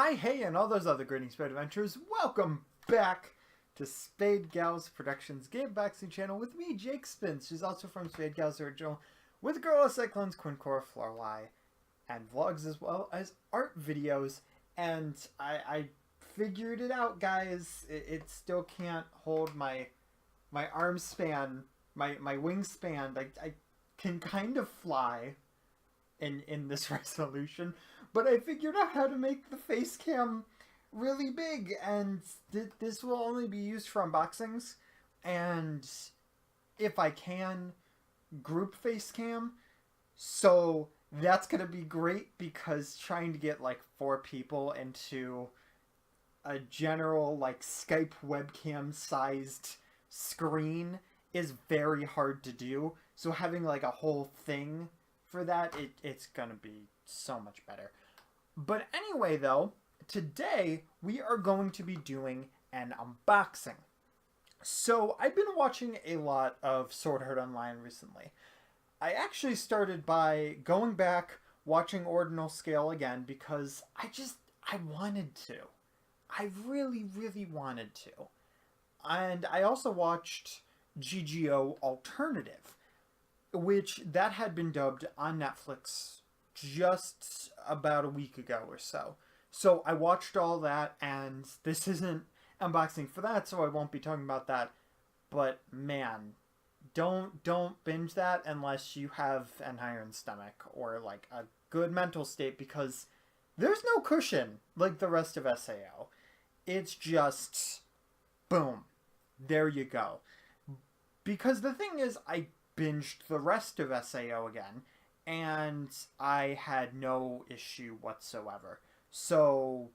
Hi, hey, and all those other greeting spade adventurers. Welcome back to Spade Gals Productions game boxing channel with me, Jake Spence. She's also from Spade Gals Original with Gorilla Cyclones, Quincora, Florlai, and vlogs as well as art videos. And I figured it out, guys. It still can't hold my arm span, my wingspan. I can kind of fly in this resolution, but I figured out how to make the face cam really big, and this will only be used for unboxings, and if I can, group face cam. So that's gonna be great because trying to get like 4 people into a general like Skype webcam sized screen is very hard to do. So having like a whole thing for that, it's gonna be so much better. But anyway, though, today we are going to be doing an unboxing. So I've been watching a lot of Sword Art Online recently. I actually started by going back, watching Ordinal Scale again because I wanted to. I really, really wanted to. And I also watched GGO Alternative, which that had been dubbed on Netflix just about a week ago or so. So I watched all that, and this isn't unboxing for that, so I won't be talking about that. But man, don't binge that unless you have an iron stomach or like a good mental state, because there's no cushion like the rest of SAO. It's just boom, there you go. Because the thing is, I binged the rest of SAO again, and I had no issue whatsoever. So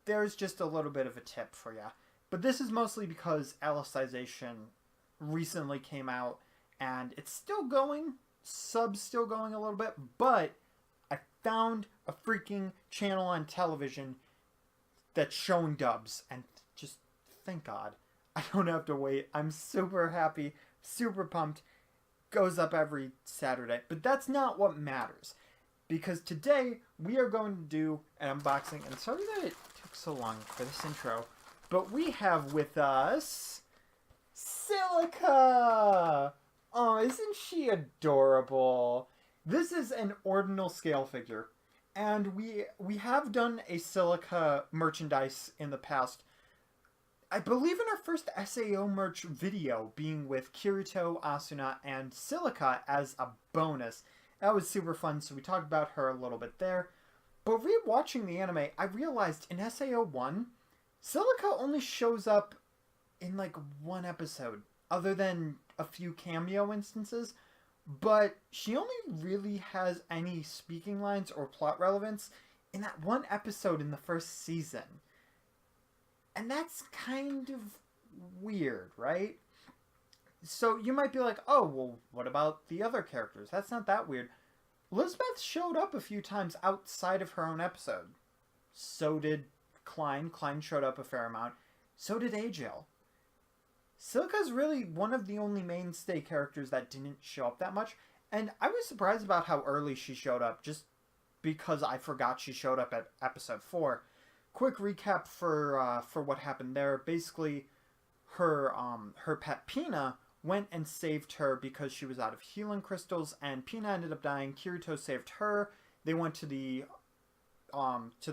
there's just a little bit of a tip for you. But this is mostly because Alicization recently came out, and it's still going, sub's still going a little bit, but I found a freaking channel on television that's showing dubs, and just thank God I don't have to wait. I'm super happy, super pumped. Goes up every Saturday, but that's not what matters, because today we are going to do an unboxing, and sorry that it took so long for this intro, but we have with us Silica. Oh, isn't she adorable? This is an Ordinal scale figure, and we have done a Silica merchandise in the past. I believe in our first SAO merch video being with Kirito, Asuna, and Silica as a bonus. That was super fun, so we talked about her a little bit there. But rewatching the anime, I realized in SAO 1, Silica only shows up in like one episode, other than a few cameo instances. But she only really has any speaking lines or plot relevance in that one episode in the first season. And that's kind of weird, right? So you might be like, oh, well, what about the other characters? That's not that weird. Elizabeth showed up a few times outside of her own episode. So did Klein. Klein showed up a fair amount. So did Agil. Silica's really one of the only mainstay characters that didn't show up that much. And I was surprised about how early she showed up, just because I forgot she showed up at episode 4. Quick recap for what happened there. Basically, her pet Pina went and saved her because she was out of healing crystals, and Pina ended up dying. Kirito saved her. They went to the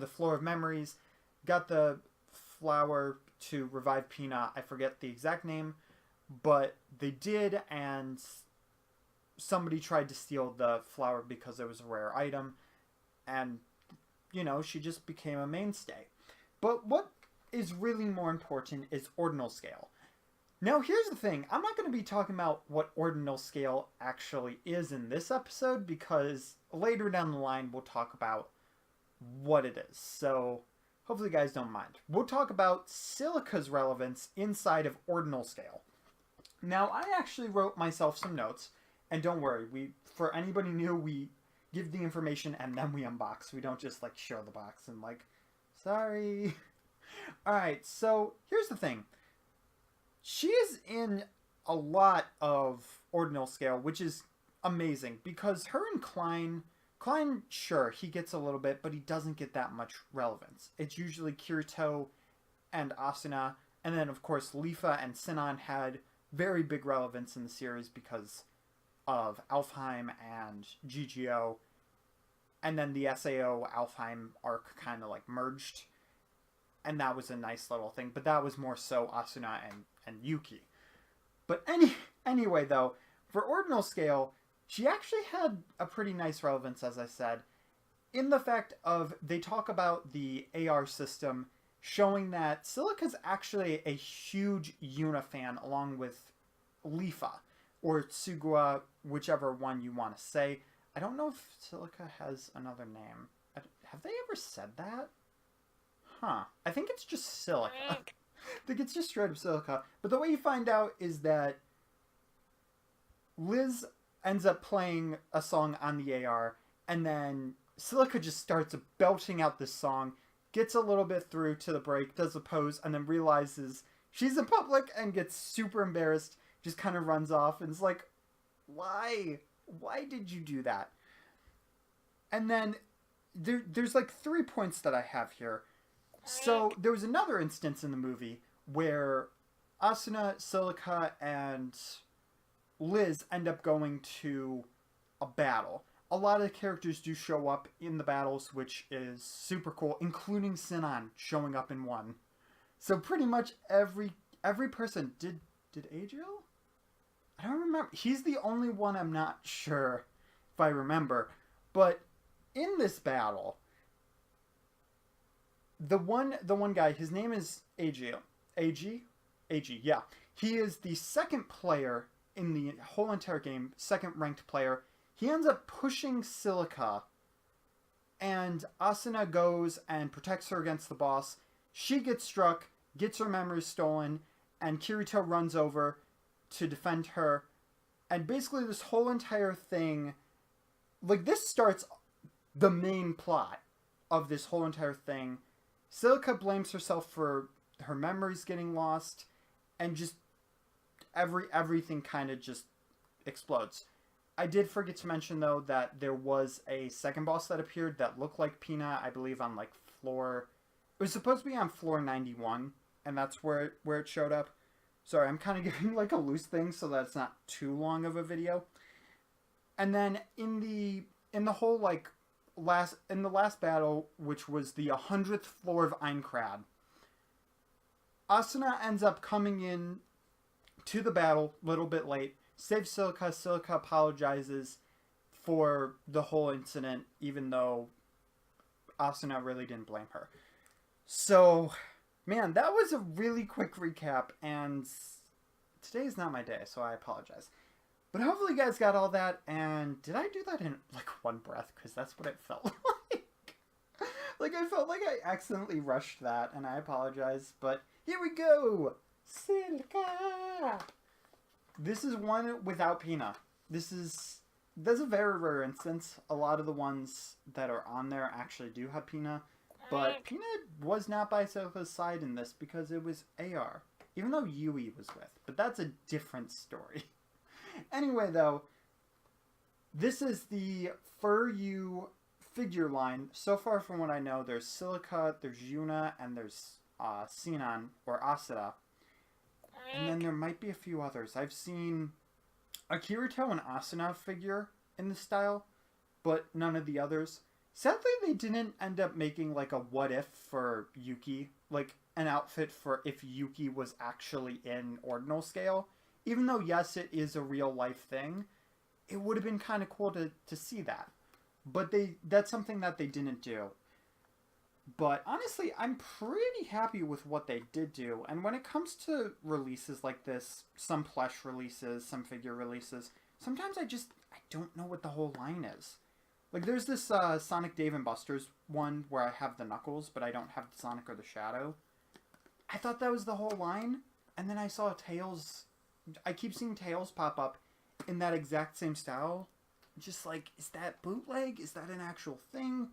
floor of memories, got the flower to revive Pina. I forget the exact name, but they did, and somebody tried to steal the flower because it was a rare item, and you know, she just became a mainstay. But what is really more important is Ordinal Scale. Now, here's the thing. I'm not going to be talking about what Ordinal Scale actually is in this episode, because later down the line we'll talk about what it is. So hopefully you guys don't mind. We'll talk about Silica's relevance inside of Ordinal Scale. Now, I actually wrote myself some notes, and don't worry, for anybody new, we give the information and then we unbox. We don't just like show the box and like, sorry. Alright, so here's the thing. She is in a lot of Ordinal Scale, which is amazing because her and Klein Klein, sure, he gets a little bit, but he doesn't get that much relevance. It's usually Kirito and Asuna, and then, of course, Lifa and Sinon had very big relevance in the series because of Alfheim and GGO, and then the SAO Alfheim arc kind of, like, merged, and that was a nice little thing, but that was more so Asuna and Yuki. But anyway, though, for Ordinal Scale, she actually had a pretty nice relevance, as I said, in the fact of they talk about the AR system, showing that Silica's actually a huge Yuna fan, along with Lifa, or Tsugua, whichever one you want to say. I don't know if Silica has another name. Have they ever said that? Huh. I think it's just Silica. I think it's just straight up Silica. But the way you find out is that Liz ends up playing a song on the AR, and then Silica just starts belting out this song, gets a little bit through to the break, does a pose, and then realizes she's in public and gets super embarrassed, just kind of runs off, and is like, why? Why did you do that? And then there's like 3 points that I have here. So there was another instance in the movie where Asuna, Silica, and Liz end up going to a battle. A lot of the characters do show up in the battles, which is super cool, including Sinon showing up in one. So pretty much every person did Adriel? I don't remember. He's the only one I'm not sure if I remember. But in this battle, the one guy, his name is AG, yeah. He is the second player in the whole entire game, second ranked player. He ends up pushing Silica, and Asuna goes and protects her against the boss. She gets struck, gets her memory stolen, and Kirito runs over to defend her. And basically this whole entire thing, like, this starts the main plot of this whole entire thing. Silica blames herself for her memories getting lost, and just everything kind of just explodes. I did forget to mention, though, that there was a second boss that appeared that looked like Pina, I believe on, like, floor... It was supposed to be on floor 91, and that's where it showed up. Sorry, I'm kind of giving, like, a loose thing so that it's not too long of a video. And then in the whole, like, in the last battle, which was the 100th floor of Einkrad, Asuna ends up coming in to the battle a little bit late, saves Silica. Silica apologizes for the whole incident, even though Asuna really didn't blame her. So, man, that was a really quick recap, and today is not my day, so I apologize. But hopefully you guys got all that, and did I do that in, like, one breath? Because that's what it felt like. Like, I felt like I accidentally rushed that, and I apologize, but here we go! Silica! This is one without Pina. That's a very rare instance. A lot of the ones that are on there actually do have Pina, but Pina was not by Silica's side in this because it was AR, even though Yui was with, but that's a different story. Anyway, though, this is the Furyu figure line. So far from what I know, there's Silica, there's Yuna, and there's Sinon, or Asura. And then there might be a few others. I've seen a Kirito and Asuna figure in the style, but none of the others. Sadly, they didn't end up making, like, a what-if for Yuki. Like, an outfit for if Yuki was actually in Ordinal Scale. Even though, yes, it is a real-life thing, it would have been kind of cool to see that. But that's something that they didn't do. But honestly, I'm pretty happy with what they did do. And when it comes to releases like this, some plush releases, some figure releases, sometimes I don't know what the whole line is. Like, there's this Sonic Dave & Buster's one where I have the Knuckles, but I don't have the Sonic or the Shadow. I thought that was the whole line, and then I saw Tails. I keep seeing Tails pop up in that exact same style. Just like, is that bootleg? Is that an actual thing?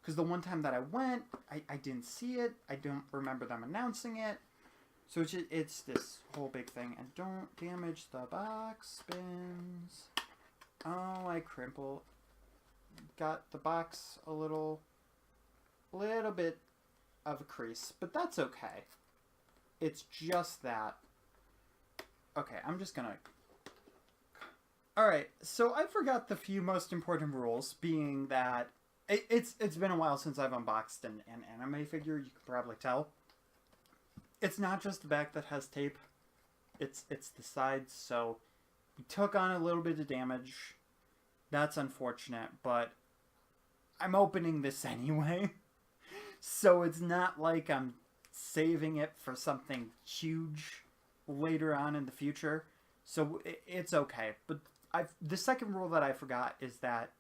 Because the one time that I went, I didn't see it. I don't remember them announcing it. So it's this whole big thing. And don't damage the box spins. Oh, I crumple. got the box a little bit of a crease, but that's okay. It's just that. Okay, I'm just gonna... Alright, so I forgot the few most important rules, being that it's been a while since I've unboxed an anime figure, you can probably tell. It's not just the back that has tape, it's the sides, so we took on a little bit of damage. That's unfortunate, but I'm opening this anyway. So it's not like I'm saving it for something huge later on in the future. So it's okay. But the second rule that I forgot is that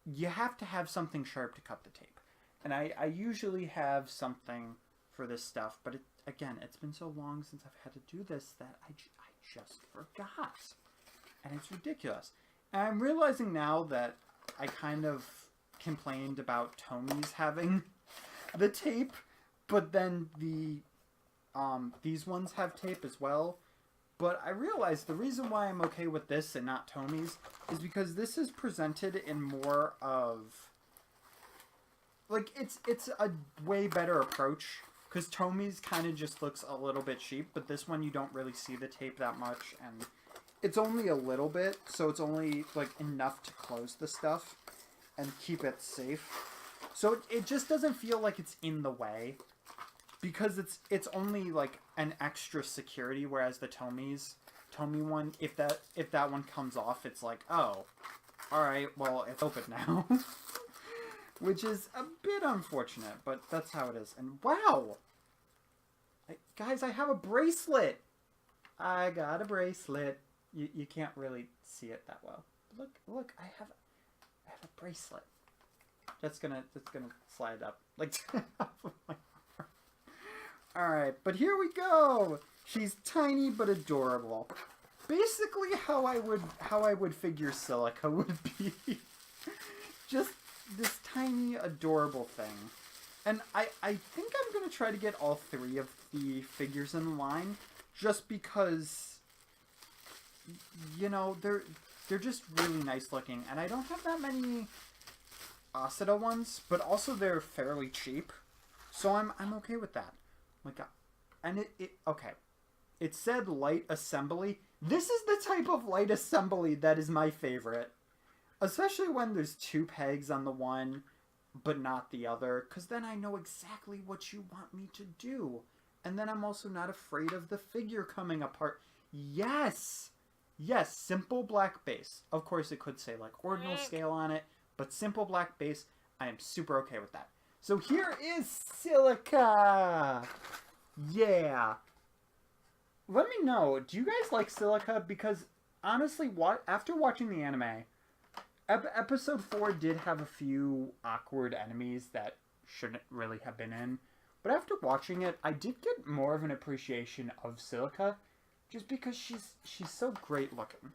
you have to have something sharp to cut the tape. And I usually have something for this stuff, but again, it's been so long since I've had to do this that I just forgot. And it's ridiculous. And I'm realizing now that I kind of complained about Tommy's having the tape, but then these ones have tape as well. But I realized the reason why I'm okay with this and not Tommy's is because this is presented in more of... Like, it's a way better approach. Because Tommy's kind of just looks a little bit cheap, but this one you don't really see the tape that much, and it's only a little bit, so it's only, like, enough to close the stuff and keep it safe. So it just doesn't feel like it's in the way, because it's only, like, an extra security, whereas the Tommy one, if that one comes off, it's like, oh, alright, well, it's open now. Which is a bit unfortunate, but that's how it is. And wow! Guys, I have a bracelet! I got a bracelet. You can't really see it that well. Look, I have a bracelet. That's gonna slide up like Alright, but here we go! She's tiny but adorable. Basically how I would figure Silica would be. Just this tiny, adorable thing. And I think I'm going to try to get all three of the figures in line, just because, you know, they're just really nice looking. And I don't have that many Asada ones, but also they're fairly cheap. So I'm okay with that. Oh my god. And okay. It said light assembly. This is the type of light assembly that is my favorite. Especially when there's two pegs on the one, but not the other. Because then I know exactly what you want me to do. And then I'm also not afraid of the figure coming apart. Yes! Yes, simple black base. Of course, it could say, like, ordinal scale on it. But simple black base, I am super okay with that. So here is Silica! Yeah! Let me know, do you guys like Silica? Because, honestly, after watching the anime... Episode 4 did have a few awkward enemies that shouldn't really have been in. But after watching it, I did get more of an appreciation of Silica. Just because she's so great looking.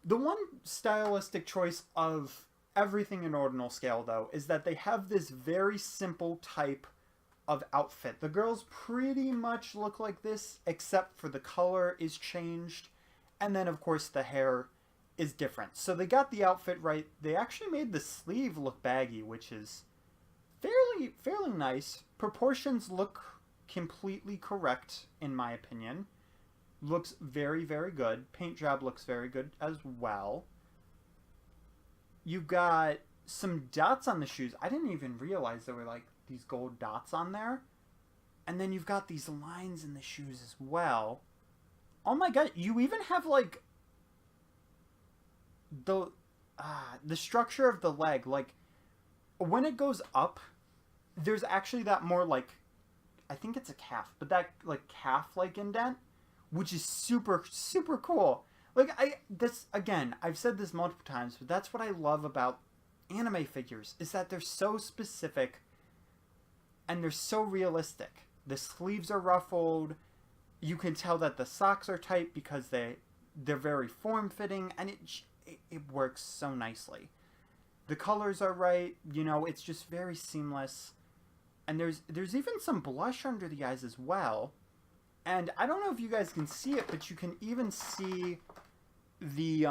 The one stylistic choice of everything in Ordinal scale, though, is that they have this very simple type of outfit. The girls pretty much look like this, except for the color is changed. And then, of course, the hair is different. So they got the outfit right. They actually made the sleeve look baggy, which is fairly nice. Proportions look completely correct, in my opinion. Looks very, very good. Paint job looks very good as well. You've got some dots on the shoes. I didn't even realize there were, like, these gold dots on there. And then you've got these lines in the shoes as well. Oh my god, you even have, like, the structure of the leg, like, when it goes up, there's actually that more, like, I think it's a calf, but that, like, calf-like indent, which is super, super cool. Like, again, I've said this multiple times, but that's what I love about anime figures, is that they're so specific, and they're so realistic. The sleeves are ruffled, you can tell that the socks are tight because they're very form-fitting, and it works so nicely. The colors are right, you know, it's just very seamless. And there's even some blush under the eyes as well. And I don't know if you guys can see it, but you can even see the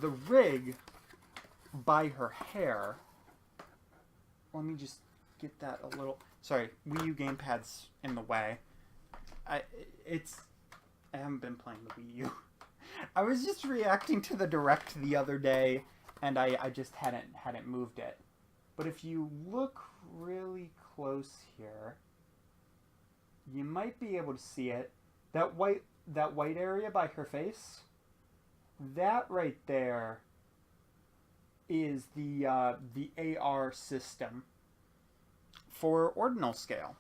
the rig by her hair. Let me just get that a little... Sorry, Wii U gamepad's in the way. I haven't been playing the Wii U. I was just reacting to the Direct the other day, and I just hadn't moved it. But if you look really close here, you might be able to see it. That white area by her face, that right there is the AR system for Ordinal scale.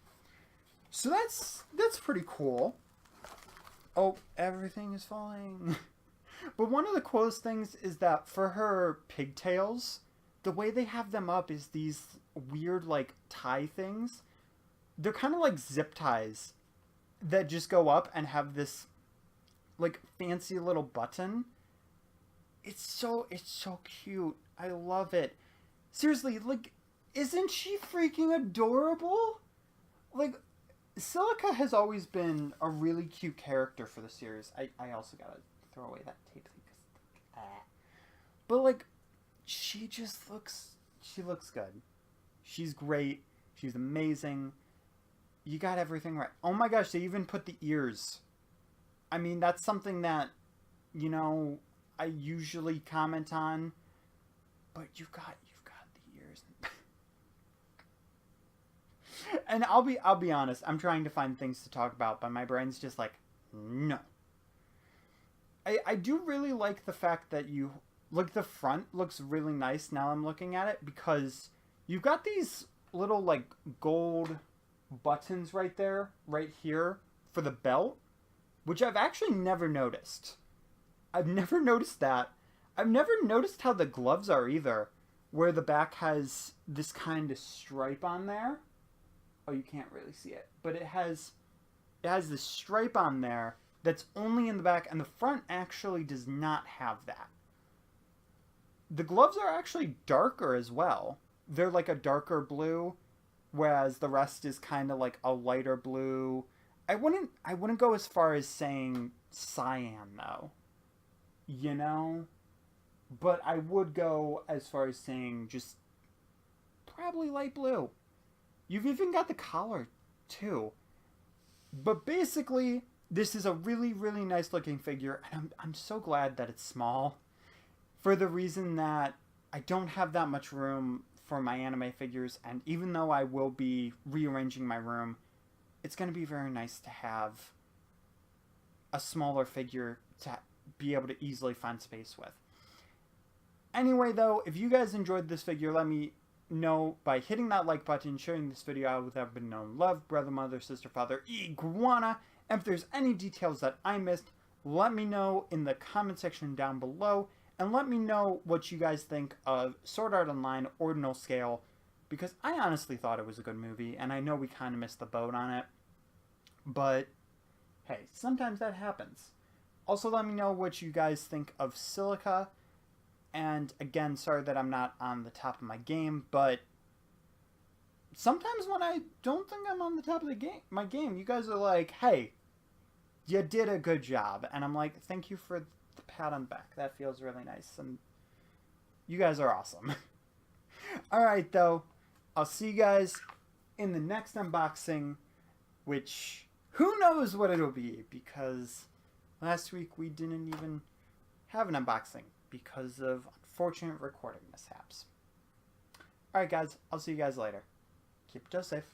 So that's pretty cool. Oh, everything is falling. But one of the coolest things is that for her pigtails, the way they have them up is these weird, like, tie things. They're kind of like zip ties that just go up and have this, like, fancy little button. It's so cute. I love it. Seriously, like, isn't she freaking adorable? Like, Silica has always been a really cute character for the series. I also gotta throw away that tape thing. But, like, she looks good. She's great. She's amazing. You got everything right. Oh my gosh, they even put the ears. I mean, that's something that, you know, I usually comment on. But you've got the ears. And I'll be honest, I'm trying to find things to talk about, but my brain's just like, no. I do really like the fact that look, the front looks really nice now I'm looking at it, because you've got these little, like, gold buttons right there, right here, for the belt, which I've actually never noticed. I've never noticed that. I've never noticed how the gloves are either, where the back has this kind of stripe on there. Oh, you can't really see it, but it has this stripe on there that's only in the back, and the front actually does not have that. The gloves are actually darker as well. They're like a darker blue, whereas the rest is kind of like a lighter blue. I wouldn't go as far as saying cyan though, you know, but I would go as far as saying just probably light blue. You've even got the collar too. But basically, this is a really, really nice looking figure, and I'm so glad that it's small, for the reason that I don't have that much room for my anime figures, and even though I will be rearranging my room, it's going to be very nice to have a smaller figure to be able to easily find space with. Anyway, though, if you guys enjoyed this figure, let me know by hitting that like button, sharing this video out with everyone known love, brother, mother, sister, father, iguana. And if there's any details that I missed, let me know in the comment section down below. And let me know what you guys think of Sword Art Online Ordinal Scale, because I honestly thought it was a good movie, and I know we kind of missed the boat on it. But, hey, sometimes that happens. Also, let me know what you guys think of Silica. And, again, sorry that I'm not on the top of my game, but sometimes when I don't think I'm on the top of my game, you guys are like, hey, you did a good job. And I'm like, thank you for the pat on the back. That feels really nice. And you guys are awesome. Alright, though. I'll see you guys in the next unboxing, which who knows what it'll be, because last week we didn't even have an unboxing because of unfortunate recording mishaps. Alright, guys. I'll see you guys later. Keep your toes safe.